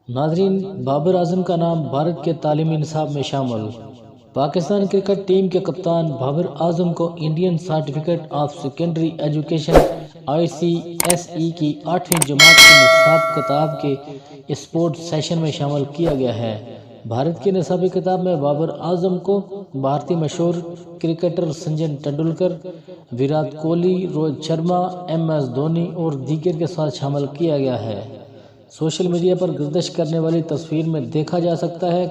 ناظرین، بابر اعظم کا نام بھارت کے تعلیمی نصاب میں شامل۔ پاکستان کرکٹ ٹیم کے کپتان بابر اعظم کو Indian certificate of secondary education ICSE کی 8ویں جماعت کے نصاب کتاب کے اسپورٹ سیشن میں شامل کیا گیا ہے۔ بھارت کے نصابی کتاب میں بابر اعظم کو بھارتی مشہور کرکٹر سچن تندولکر، ویرات کوہلی، روہت شرما، MS دھونی اور دیگر کے ساتھ شامل کیا گیا ہے۔ سوشل میڈیا پر گردش کرنے والی تصویر میں دیکھا جا سکتا ہے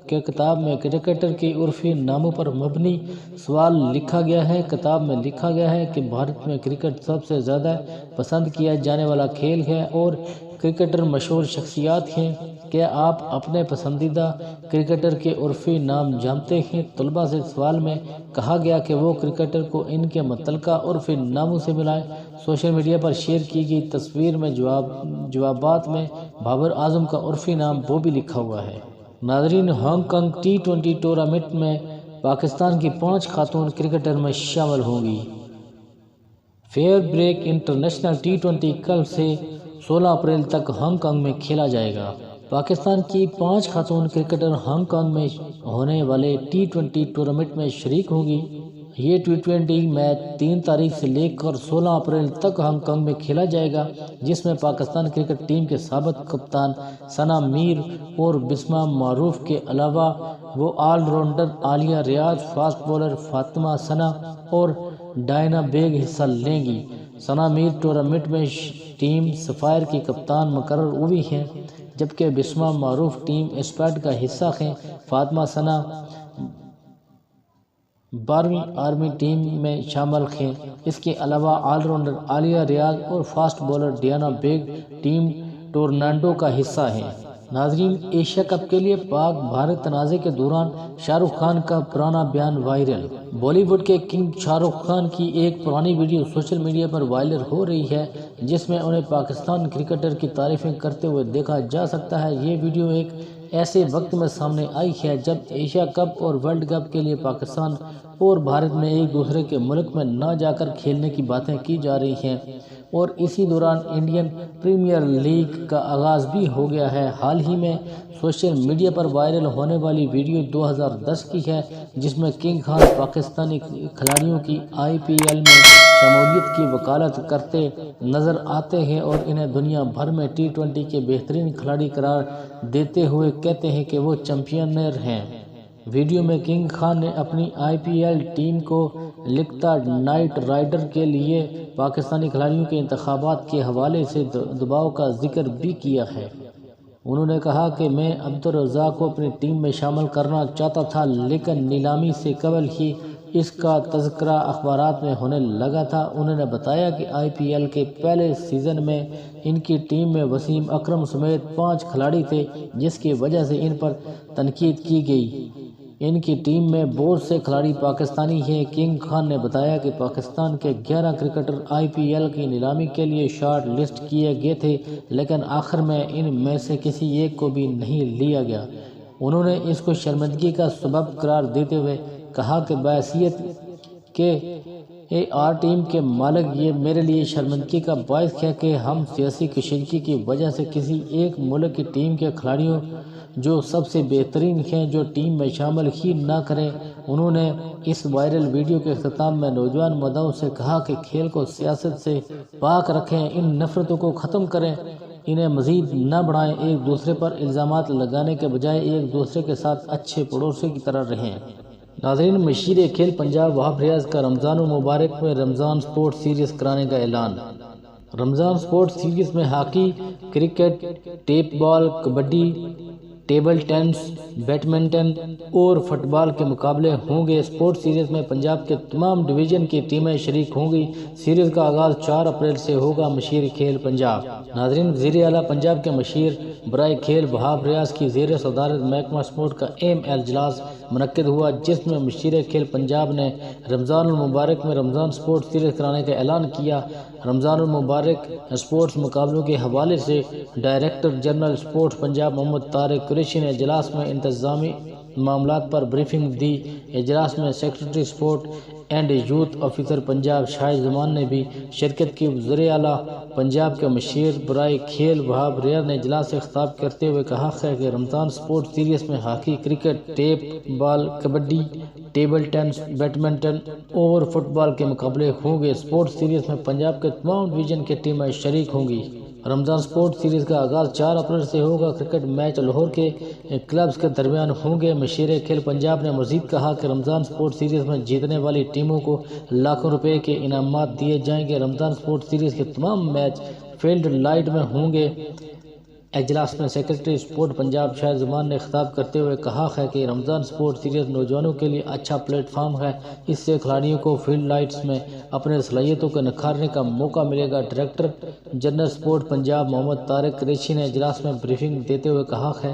کہ کتاب میں کرکٹر کے عرفی ناموں پر مبنی سوال لکھا گیا ہے۔ کتاب میں لکھا گیا ہے کہ بھارت میں کرکٹ سب سے زیادہ پسند کیا جانے والا کھیل ہے اور کرکٹر مشہور شخصیات ہیں۔ کیا آپ اپنے پسندیدہ کرکٹر کے عرفی نام جانتے ہیں؟ طلباء سے سوال میں کہا گیا کہ وہ کرکٹر کو ان کے متعلقہ عرفی ناموں سے ملائیں۔ سوشل میڈیا پر شیئر کی گئی تصویر میں جوابات میں بابر اعظم کا عرفی نام وہ بھی لکھا ہوا ہے۔ ناظرین، ہانگ کانگ T20 ٹورنامنٹ میں پاکستان کی 5 خاتون کرکٹر میں شامل ہوں گی۔ فیئر بریک انٹرنیشنل T20 کل سے 16 اپریل تک ہانگ کانگ میں کھیلا جائے گا۔ پاکستان کی 5 خاتون کرکٹر ہانگ کانگ میں ہونے والے T20 ٹورنامنٹ میں شریک ہوں گی۔ یہ T20 میچ 3 تاریخ سے لے کر 16 اپریل تک ہانگ کانگ میں کھیلا جائے گا، جس میں پاکستان کرکٹ ٹیم کے سابق کپتان ثنا میر اور بسمہ معروف کے علاوہ وہ آل راؤنڈر عالیہ ریاض، فاسٹ بولر فاطمہ ثنا اور ڈائنا بیگ حصہ لیں گی۔ ثنا میر ٹورنامنٹ میں ٹیم سفائر کی کپتان مقرر ہوئی ہیں، جبکہ بسمہ معروف ٹیم اسپیڈ کا حصہ ہیں۔ فاطمہ ثنا 12ویں آرمی ٹیم میں شامل ہیں۔ اس کے علاوہ آل راؤنڈر عالیہ ریاض اور fast bowler Diana Baig team Tornado کا حصہ ہیں۔ ناظرین، ایشیا کپ کے لیے پاک بھارت تنازع کے دوران شاہ رخ خان کا پرانا بیان وائرل۔ بالی ووڈ کے کنگ شاہ رخ خان کی ایک پرانی ویڈیو سوشل میڈیا پر وائرل ہو رہی ہے، جس میں انہیں پاکستان کرکٹر کی تعریفیں کرتے ہوئے دیکھا جا سکتا ہے۔ یہ ویڈیو ایک ایسے وقت میں سامنے آئی ہے جب ایشیا کپ اور ورلڈ کپ کے لیے پاکستان اور بھارت میں ایک دوسرے کے ملک میں نہ جا کر کھیلنے کی باتیں کی جا رہی ہیں، اور اسی دوران انڈین پریمیئر لیگ کا آغاز بھی ہو گیا ہے۔ حال ہی میں سوشل میڈیا پر وائرل ہونے والی ویڈیو 2010 کی ہے، جس میں کنگ خان پاکستانی کھلاڑیوں کی IPL میں شمولیت کی وکالت کرتے نظر آتے ہیں اور انہیں دنیا بھر میں T20 کے بہترین کھلاڑی قرار دیتے ہوئے کہتے ہیں کہ وہ چیمپئن ہیں۔ ویڈیو میں کنگ خان نے اپنی IPL ٹیم کو کولکتہ نائٹ رائڈر کے لیے پاکستانی کھلاڑیوں کے انتخابات کے حوالے سے دباؤ کا ذکر بھی کیا ہے۔ انہوں نے کہا کہ میں عبدالرزاق کو اپنی ٹیم میں شامل کرنا چاہتا تھا، لیکن نیلامی سے قبل ہی اس کا تذکرہ اخبارات میں ہونے لگا تھا۔ انہوں نے بتایا کہ IPL کے پہلے سیزن میں ان کی ٹیم میں وسیم اکرم سمیت 5 کھلاڑی تھے، جس کی وجہ سے ان پر تنقید کی گئی۔ ان کی ٹیم میں بہت سے کھلاڑی پاکستانی ہیں۔ کنگ خان نے بتایا کہ پاکستان کے 11 کرکٹر IPL کی نیلامی کے لیے شارٹ لسٹ کیے گئے تھے، لیکن آخر میں ان میں سے کسی ایک کو بھی نہیں لیا گیا۔ انہوں نے اس کو شرمندگی کا سبب قرار دیتے ہوئے کہا کہ بحیثیت KKR ٹیم کے مالک یہ میرے لیے شرمندگی کا باعث ہے کہ ہم سیاسی کشیدگی کی وجہ سے کسی ایک ملک کی ٹیم کے کھلاڑیوں جو سب سے بہترین ہیں جو ٹیم میں شامل ہی نہ کریں۔ انہوں نے اس وائرل ویڈیو کے اختتام میں نوجوان مدعو سے کہا کہ کھیل کو سیاست سے پاک رکھیں، ان نفرتوں کو ختم کریں، انہیں مزید نہ بڑھائیں، ایک دوسرے پر الزامات لگانے کے بجائے ایک دوسرے کے ساتھ اچھے پڑوسی کی طرح رہیں۔ ناظرین، مشیر کھیل پنجاب وہاب ریاض کا رمضان المبارک میں رمضان سپورٹ سیریز کرانے کا اعلان۔ رمضان سپورٹ سیریز میں hockey, cricket, tape ball, kabaddi, table tennis, badminton اور فٹ بال کے مقابلے ہوں گے۔ سپورٹ سیریز میں پنجاب کے تمام ڈویژن کی ٹیمیں شریک ہوں گی۔ سیریز کا آغاز 4 اپریل سے ہوگا۔ مشیر کھیل پنجاب۔ ناظرین، وزیر اعلیٰ پنجاب کے مشیر برائے کھیل وہاب ریاض کی زیر صدارت محکمہ سپورٹ کا اہم اجلاس منعقد ہوا، جس میں مشیر کھیل پنجاب نے رمضان المبارک میں رمضان سپورٹ سیریز کرانے کا اعلان کیا۔ رمضان المبارک سپورٹس مقابلوں کے حوالے سے ڈائریکٹر جنرل سپورٹس پنجاب محمد طارق قریشی نے اجلاس میں انتظامی معاملات پر بریفنگ دی۔ اجلاس میں secretary sport and youth officer Punjab Shahid Zaman نے بھی شرکت کی۔ وزیر اعلیٰ پنجاب کے مشیر برائے کھیل وہاب ریاض نے اجلاس سے خطاب کرتے ہوئے کہا ہے کہ رمضان سپورٹ سیریز میں hockey, cricket, tape ball, kabaddi, table tennis, badminton اور فٹ بال کے مقابلے ہوں گے۔ سپورٹ سیریز میں پنجاب کے تمام ڈویژن کی ٹیمیں شریک ہوں گی۔ رمضان سپورٹ سیریز کا آغاز 4 اپریل سے ہوگا۔ کرکٹ میچ لاہور کے کلبز کے درمیان ہوں گے۔ مشیر کھیل پنجاب نے مزید کہا کہ رمضان سپورٹ سیریز میں جیتنے والی ٹیموں کو لاکھوں روپے کے انعامات دیے جائیں گے۔ رمضان سپورٹ سیریز کے تمام میچ فیلڈ لائٹ میں ہوں گے۔ اجلاس میں سیکرٹری سپورٹ پنجاب شاہد زمان نے خطاب کرتے ہوئے کہا ہے کہ رمضان سپورٹ سیریز نوجوانوں کے لیے اچھا پلیٹ فارم ہے۔ اس سے کھلاڑیوں کو فیلڈ لائٹس میں اپنے صلاحیتوں کو نکھارنے کا موقع ملے گا۔ ڈائریکٹر جنرل سپورٹ پنجاب محمد طارق قریشی نے اجلاس میں بریفنگ دیتے ہوئے کہا ہے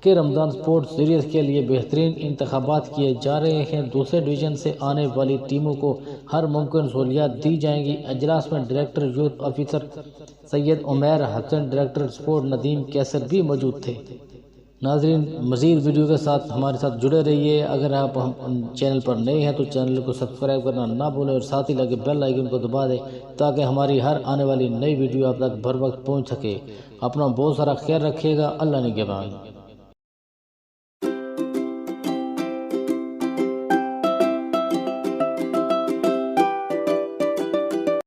کہ رمضان سپورٹ سیریز کے لیے بہترین انتخابات کیے جا رہے ہیں۔ دوسرے ڈویژن سے آنے والی ٹیموں کو ہر ممکن سہولیات دی جائیں گی۔ اجلاس میں ڈائریکٹر یوتھ آفیسر سید عمیر حسن، ڈائریکٹر سپورٹ ندیم کیسر بھی موجود تھے۔ ناظرین، مزید ویڈیو کے ساتھ ہمارے ساتھ جڑے رہیے۔ اگر آپ چینل پر نئے ہیں تو چینل کو سبسکرائب کرنا نہ بھولیں اور ساتھ ہی لگے بیل آئیکن کو دبا دیں تاکہ ہماری ہر آنے والی نئی ویڈیو آپ تک بر وقت پہنچ سکے۔ اپنا بہت سارا خیال رکھیے گا۔ اللہ نگہبان۔